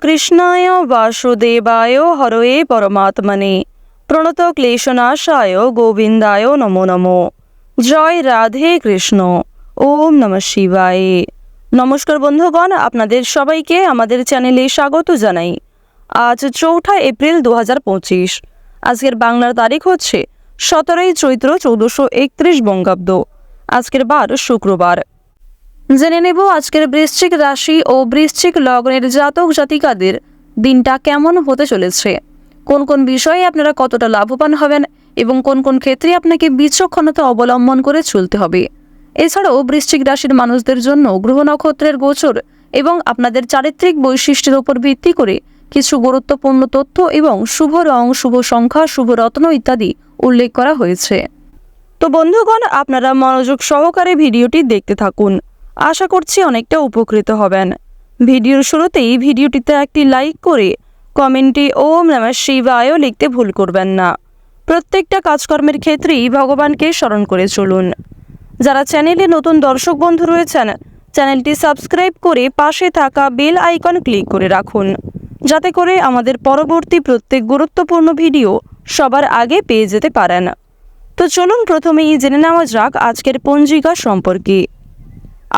কৃষ্ণায় বাসুদেবায় হরয়ে পরমাত্মনে প্রণত ক্লেশনাশায় গোবিন্দায় নমো নমো। জয় রাধে কৃষ্ণ। ওম নমঃ শিবায়। নমস্কার বন্ধুগণ, আপনাদের সবাইকে আমাদের চ্যানেলে স্বাগত জানাই। আজ 4 এপ্রিল 2025। আজকের বাংলার তারিখ হচ্ছে 17 চৈত্র 1431 বঙ্গাব্দ। আজকের বার শুক্রবার। জেনে নেব আজকের বৃশ্চিক রাশি ও বৃশ্চিক লগ্নের জাতক জাতিকাদের দিনটা কেমন হতে চলেছে, কোন কোন বিষয়ে আপনারা কতটা লাভবান হবেন এবং কোন কোন ক্ষেত্রে আপনাকে বিচক্ষণতা অবলম্বন করে চলতে হবে। এছাড়াও বৃশ্চিক রাশির মানুষদের জন্য গ্রহ নক্ষত্রের গোচর এবং আপনাদের চারিত্রিক বৈশিষ্ট্যের উপর ভিত্তি করে কিছু গুরুত্বপূর্ণ তথ্য এবং শুভ রং, শুভ সংখ্যা, শুভ রত্ন ইত্যাদি উল্লেখ করা হয়েছে। তো বন্ধুগণ, আপনারা মনোযোগ সহকারে ভিডিওটি দেখতে থাকুন। আশা করছি অনেকটা উপকৃত হবেন। ভিডিওর শুরুতেই ভিডিওটিতে একটি লাইক করে কমেন্টে ওম নমঃ শিবায় লিখতে ভুল করবেন না। প্রত্যেকটা কাজকর্মের ক্ষেত্রেই ভগবানকে স্মরণ করে চলুন। যারা চ্যানেলে নতুন দর্শক বন্ধু রয়েছেন, চ্যানেলটি সাবস্ক্রাইব করে পাশে থাকা বেল আইকন ক্লিক করে রাখুন, যাতে করে আমাদের পরবর্তী প্রত্যেক গুরুত্বপূর্ণ ভিডিও সবার আগে পেয়ে যেতে পারেন। তো চলুন প্রথমেই জেনে নেওয়া যাক আজকের পঞ্জিকা সম্পর্কে।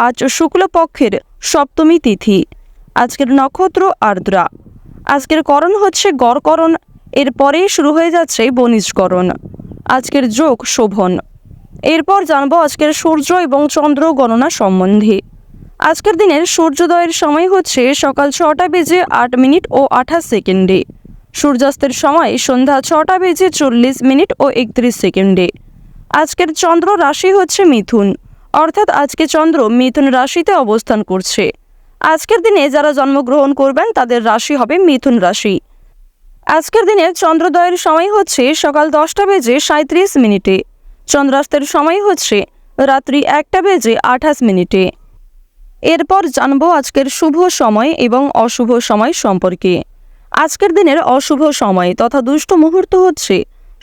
আজ শুক্লপক্ষের সপ্তমী তিথি। আজকের নক্ষত্র আর্দ্রা। আজকের করণ হচ্ছে গড়করণ, এরপরেই শুরু হয়ে যাচ্ছে বণিজকরণ। আজকের যোগ শোভন। এরপর জানবো আজকের সূর্য এবং চন্দ্র গণনা সম্বন্ধে। আজকের দিনের সূর্যোদয়ের সময় হচ্ছে সকাল 6:08 ও 28 সেকেন্ডে। সূর্যাস্তের সময় সন্ধ্যা 6:40 ও 31 সেকেন্ডে। আজকের চন্দ্র রাশি হচ্ছে মিথুন, অর্থাৎ আজকে চন্দ্র মিথুন রাশিতে অবস্থান করছে। আজকের দিনে যারা জন্মগ্রহণ করবেন তাদের রাশি হবে মিথুন রাশি। আজকের দিনের চন্দ্রোদয়ের সময় হচ্ছে সকাল 10:37। চন্দ্রাস্তের সময় হচ্ছে রাত্রি 1:28। এরপর জানবো আজকের শুভ সময় এবং অশুভ সময় সম্পর্কে। আজকের দিনের অশুভ সময় তথা দুষ্ট মুহূর্ত হচ্ছে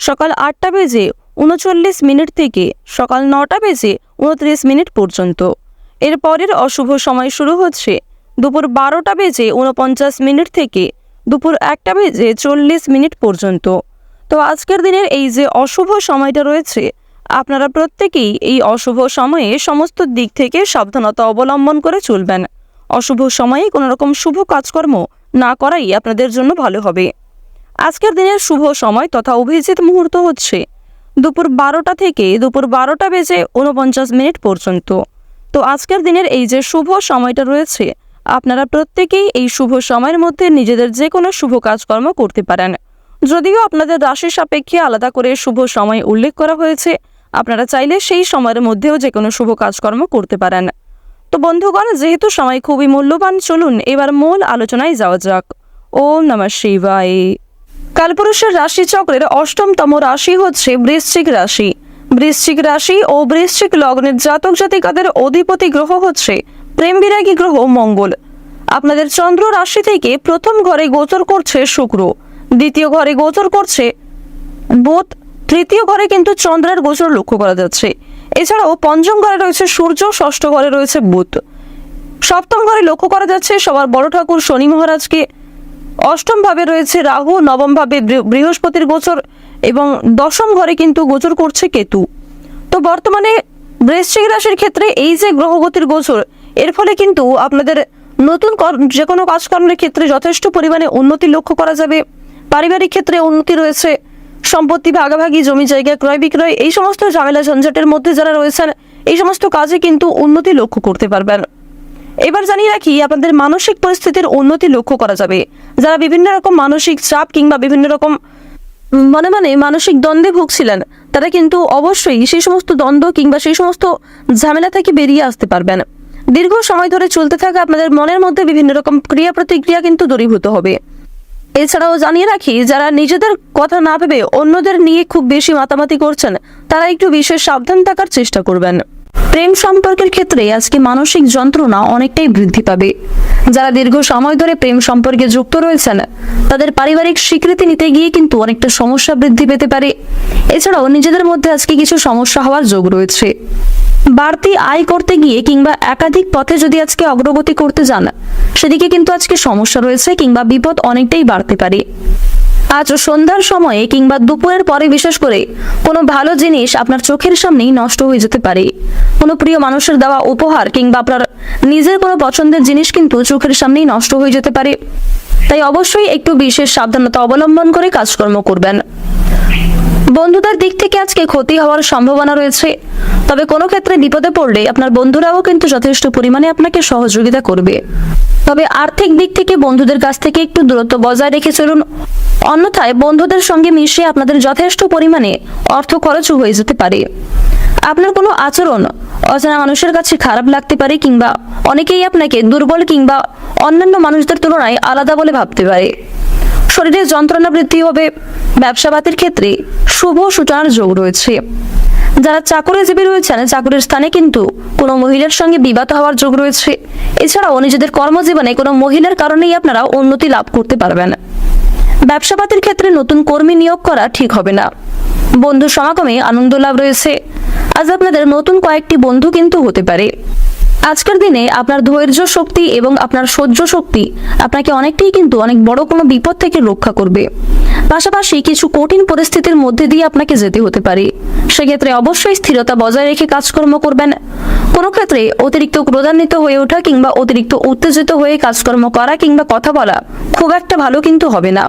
সকাল 8:39 থেকে সকাল 9:29 পর্যন্ত। এরপরের অশুভ সময় শুরু হচ্ছে দুপুর 12:49 থেকে দুপুর 1:40 পর্যন্ত। তো আজকের দিনের এই যে অশুভ সময়টা রয়েছে, আপনারা প্রত্যেকেই এই অশুভ সময়ে সমস্ত দিক থেকে সাবধানতা অবলম্বন করে চলবেন। অশুভ সময়ে কোনো রকম শুভ কাজকর্ম না করাই আপনাদের জন্য ভালো হবে। আজকের দিনের শুভ সময় তথা অভিজিৎ মুহূর্ত হচ্ছে দুপুর 12টা থেকে দুপুর 12:49 পর্যন্ত। তো আজকের দিনের এই যে শুভ সময়টা রয়েছে, আপনারা প্রত্যেকেই এই শুভ সময়ের মধ্যে নিজেদের যে কোনো শুভ কাজকর্ম করতে পারেন। যদিও আপনাদের রাশি সাপেক্ষে আলাদা করে শুভ সময় উল্লেখ করা হয়েছে, আপনারা চাইলে সেই সময়ের মধ্যেও যে কোনো শুভ কাজকর্ম করতে পারেন। তো বন্ধুগণ, যেহেতু সময় খুবই মূল্যবান, চলুন এবার মূল আলোচনায় যাওয়া যাক। ওম নমঃ শিবায়। কালপুরুষের রাশিচক্রের অষ্টমতম রাশি হচ্ছে বৃশ্চিক রাশি। বৃশ্চিক রাশি ও বৃশ্চিক লগ্নের জাতক জাতিকাদের অধিপতি গ্রহ হচ্ছে প্রেম বিরাগী গ্রহ মঙ্গল। আপনাদের চন্দ্র রাশি থেকে প্রথম ঘরে গোচর করছে শুক্র, দ্বিতীয় ঘরে গোচর করছে বুধ, তৃতীয় ঘরে কিন্তু চন্দ্রের গোচর লক্ষ্য করা যাচ্ছে। এছাড়াও পঞ্চম ঘরে রয়েছে সূর্য, ষষ্ঠ ঘরে রয়েছে বুধ, সপ্তম ঘরে লক্ষ্য করা যাচ্ছে সবার বড় ঠাকুর শনি মহারাজকে। অষ্টম ভাবে রয়েছে রাহু, নবম ভাবে বৃহস্পতির গোচর এবং দশম ঘরে কিন্তু গোচর করছে কেতু। তো বর্তমানে বৃশ্চিক রাশির ক্ষেত্রে এই যে গ্রহগতির গোচর, এর ফলে কিন্তু আপনাদের নতুন যে কোনো কাজকর্মের ক্ষেত্রে যথেষ্ট পরিমাণে উন্নতি লক্ষ্য করা যাবে। পারিবারিক ক্ষেত্রে উন্নতি রয়েছে, সম্পত্তি ভাগাভাগি, জমি জায়গা ক্রয় বিক্রয়, এই সমস্ত ঝামেলা ঝঞ্ঝাটের মধ্যে যারা রয়েছেন এই সমস্ত কাজে কিন্তু উন্নতি লক্ষ্য করতে পারবেন। এবার জানিয়ে রাখি, আপনাদের মানসিক পরিস্থিতির উন্নতি লক্ষ্য করা যাবে। যারা বিভিন্ন রকম মানসিক চাপ কিংবা বিভিন্ন রকম মনে মানসিক দ্বন্দ্বে ভুগছিলেন, তারা কিন্তু অবশ্যই সেই সমস্ত দ্বন্দ্ব কিংবা সেই সমস্ত ঝামেলা থেকে বেরিয়ে আসতে পারবেন। দীর্ঘ সময় ধরে চলতে থাকা আপনাদের মনের মধ্যে বিভিন্ন রকম ক্রিয়া প্রতিক্রিয়া কিন্তু দূরীভূত হবে। এছাড়াও জানিয়ে রাখি, যারা নিজেদের কথা না ভেবে অন্যদের নিয়ে খুব বেশি মাতামাতি করছেন, তারা একটু বিশেষ সাবধান থাকার চেষ্টা করবেন। প্রেম সম্পর্কের ক্ষেত্রে আজকে মানসিক যন্ত্রণা অনেকটাই বৃদ্ধি পাবে। যারা দীর্ঘ সময় ধরে প্রেম সম্পর্কে যুক্ত রয়েছেন তাদের পারিবারিক স্বীকৃতি নিতে গিয়ে কিন্তু অনেকটা সমস্যা বৃদ্ধি পেতে পারে। এছাড়াও নিজেদের মধ্যে আজকে কিছু সমস্যা হওয়ার যোগ রয়েছে। বাড়তি আয় করতে গিয়ে কিংবা একাধিক পথে যদি আজকে অগ্রগতি করতে যান সেদিকে কিন্তু আজকে সমস্যা রয়েছে কিংবা বিপদ অনেকটাই বাড়তে পারে। আজ সন্ধ্যার সময়ে কিংবা দুপুরের পরে বিশেষ করে কোনো ভালো জিনিস আপনার চোখের সামনেই নষ্ট হয়ে যেতে পারে। কোনো প্রিয় মানুষের দেওয়া উপহার কিংবা আপনার নিজের কোনো পছন্দের জিনিস কিন্তু চোখের সামনেই নষ্ট হয়ে যেতে পারে। তাই অবশ্যই একটু বিশেষ সাবধানতা অবলম্বন করে কাজকর্ম করবেন। বন্ধুদের দিক থেকে আজকে ক্ষতি হওয়ার সম্ভাবনা রয়েছে, তবে কোনো ক্ষেত্রে বিপদে পড়লে আপনার বন্ধুরাও কিন্তু যথেষ্ট পরিমাণে আপনাকে সহযোগিতা করবে। তবে আর্থিক দিক থেকে বন্ধুদের কাছ থেকে একটু দূরত্ব বজায় রেখে চলুন, অন্যথায় বন্ধুদের সঙ্গে মিশে আপনাদের যথেষ্ট পরিমাণে অর্থ খরচও হয়ে যেতে পারে। আপনার কোনো আচরণ অজানা মানুষের কাছে খারাপ লাগতে পারে কিংবা অনেকেই আপনাকে দুর্বল কিংবা অন্যান্য মানুষদের তুলনায় আলাদা বলে ভাবতে পারে। শরীরে যন্ত্রণা বৃদ্ধি হবে। ব্যবসাপাতির ক্ষেত্রে শুভ সূচনার যোগ রয়েছে। যারা চাকরিজীবী রয়েছেন চাকরির স্থানে কিন্তু কোনো মহিলার সঙ্গে বিবাদ হওয়ার যোগ রয়েছে। এছাড়াও নিজেদের কর্মজীবনে কোনো মহিলার কারণেই আপনারা উন্নতি লাভ করতে পারবেন। ব্যবসাপাতির ক্ষেত্রে নতুন কর্মী নিয়োগ করা ঠিক হবে না। বন্ধু সমাগমে আনন্দ লাভ রয়েছে। আজ আপনাদের নতুন কয়েকটি বন্ধু কিন্তু হতে পারে। আজকের দিনে আপনার ধৈর্য শক্তি এবং আপনার সহ্য শক্তি আপনাকে অনেকটাই কিন্তু অনেক বড় কোনো বিপদ থেকে রক্ষা করবে। পাশাপাশি কিছু কঠিন পরিস্থিতির মধ্যে দিয়ে আপনাকে যেতে হতে পারে। সেক্ষেত্রে অবশ্যই স্থিরতা বজায় রেখে কাজকর্ম করবেন। কোনো ক্ষেত্রে অতিরিক্ত ক্রোধান্বিত হয়ে ওঠা কিংবা অতিরিক্ত উত্তেজিত হয়ে কাজকর্ম করা কিংবা কথা বলা খুব একটা ভালো কিন্তু হবে না।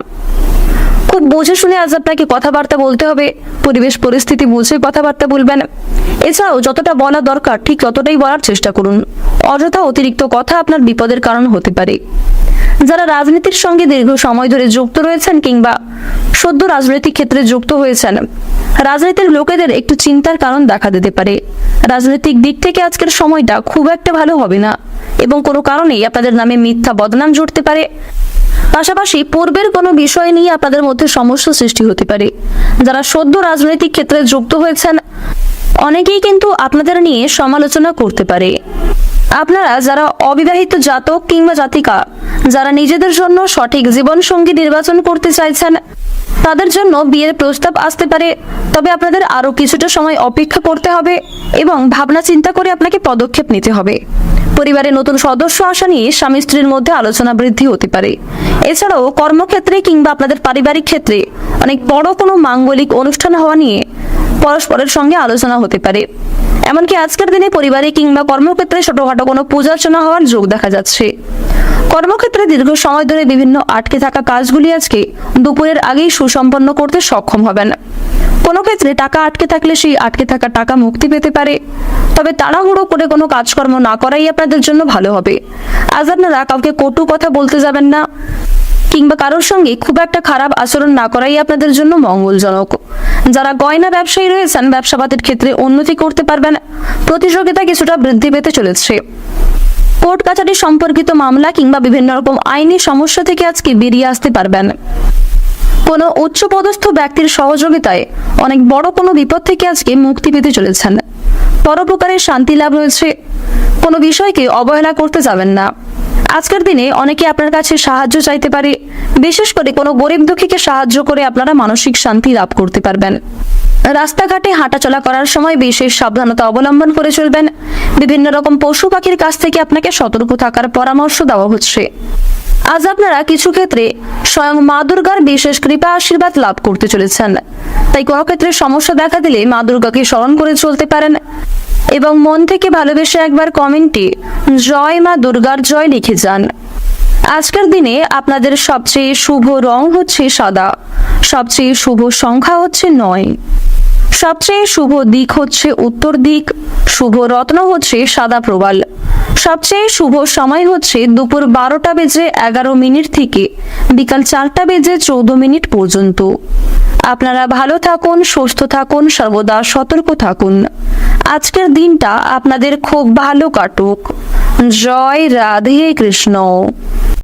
খুব বুঝে শুনে আজ আপনাকে কথাবার্তা বলতে হবে। পরিবেশ পরিস্থিতি বুঝে কথাবার্তা বলবেন। এছাড়াও যতটা বলা দরকার ঠিক ততটাই বলার চেষ্টা করুন। অযথা অতিরিক্ত কথা আপনার বিপদের কারণ হতে পারে। যারা রাজনীতির সঙ্গে দীর্ঘ সময় ধরে যুক্ত রয়েছেন কিংবা সদ্য রাজনৈতিক ক্ষেত্রে যুক্ত হয়েছেন, রাজনীতির লোকেদের একটু চিন্তার কারণ দেখা দিতে পারে। রাজনৈতিক দিক থেকে আজকের সময়টা খুব একটা ভালো হবে না এবং কোনো কারণেই আপনাদের নামে মিথ্যা বদনাম জুড়তে পারে। পাশাপাশি পূর্বের কোনো বিষয় নিয়ে আপনাদের মধ্যে সমস্যা সৃষ্টি হতে পারে। যারা সদ্য রাজনৈতিক ক্ষেত্রে যুক্ত হয়েছেন অনেকেই কিন্তু আপনাদের নিয়ে সমালোচনা করতে পারে। আপনারা যারা অবিবাহিত জাতক কিংবা জাতিকা, যারা নিজেদের জন্য সঠিক জীবনসঙ্গী নির্বাচন করতে চাইছেন তাদের জন্য বিয়ের প্রস্তাব আসতে পারে। তবে আপনাদের আরো কিছুটা সময় অপেক্ষা করতে হবে এবং ভাবনা চিন্তা করে আপনাকে পদক্ষেপ নিতে হবে। পরিবারে নতুন সদস্য আসা নিয়ে স্বামী স্ত্রীর মধ্যে আলোচনা বৃদ্ধি হতে পারে। এছাড়াও কর্মক্ষেত্রে কিংবা আপনাদের পারিবারিক ক্ষেত্রে অনেক বড় কোনো মাঙ্গলিক অনুষ্ঠান হওয়া নিয়ে পরস্পরের সঙ্গে আলোচনা হতে পারে। এমনকি আজকের দিনে পরিবারে কিংবা কর্মক্ষেত্রে ছোটখাটো কোনো পূজার্চনা হওয়ার যোগ দেখা যাচ্ছে। কর্মক্ষেত্রে দীর্ঘ সময় ধরে বিভিন্ন আটকে থাকা কাজগুলি আজকে দুপুরের আগেই সুসম্পন্ন করতে সক্ষম হবেন। কোনো ক্ষেত্রে টাকা আটকে থাকলে সেই আটকে থাকা টাকা মুক্তি পেতে পারে। তবে তাড়াহুড়ো করে কোনো কাজকর্ম না করাই আপনাদের জন্য ভালো হবে। আজ আপনারা কাউকে কটু কথা বলতে যাবেন না কিংবা কারোর সঙ্গে খুব একটা খারাপ আচরণ না করাই আপনাদের জন্য মঙ্গলজনক। যারা গয়না ব্যবসায়ী রয়েছেন ব্যবসাপাতির ক্ষেত্রে উন্নতি করতে পারবেন। প্রতিযোগিতা কিছুটা বৃদ্ধি পেতে চলেছে। কোর্ট কাছারি সম্পর্কিত মামলা কিংবা বিভিন্ন রকম আইনি সমস্যা থেকে আজকে বেরিয়ে আসতে পারবেন। কোনো উচ্চপদস্থ ব্যক্তির সহযোগিতায় অনেক বড় কোনো বিপদ থেকে আজকে মুক্তি পেতে চলেছেন। পরোপকারের শান্তি লাভ রয়েছে। কোনো বিষয়কে অবহেলা করতে যাবেন না। আজকের দিনে অনেকে আপনার কাছে সাহায্য চাইতে পারে। বিশেষ করে কোনো গরিব দুঃখীকে সাহায্য করে আপনারা মানসিক শান্তি লাভ করতে পারবেন। রাস্তাঘাটে হাঁটাচলা করার সময় বিশেষ সাবধানতা অবলম্বন করে চলবেন। বিভিন্ন রকম পশু পাখির কাছ থেকে আপনাকে সতর্ক থাকার পরামর্শ দেওয়া হচ্ছে। আজ আপনারা কিছু ক্ষেত্রে স্বয়ং মা দুর্গার বিশেষ কৃপা আশীর্বাদ লাভ করতে চলেছেন। তাই কোনো ক্ষেত্রে সমস্যা দেখা দিলে মা দুর্গাকে স্মরণ করে চলতে পারেন এবং মন থেকে ভালোবেসে একবার কমেন্টে জয় মা দুর্গার জয় লিখে যান। আজকের দিনে আপনাদের সবচেয়ে শুভ রং হচ্ছে সাদা। সবচেয়ে শুভ সংখ্যা হচ্ছে 9। সবচেয়ে শুভ দিক হচ্ছে উত্তর দিক। শুভ রত্ন হচ্ছে সাদা প্রবাল। সবচেয়ে শুভ সময় হচ্ছে দুপুর 12:11 থেকে বিকাল 4:14 পর্যন্ত। আপনারা ভালো থাকুন, সুস্থ থাকুন, সর্বদা সতর্ক থাকুন। আজকের দিনটা আপনাদের খুব ভালো কাটুক। জয় রাধে কৃষ্ণ।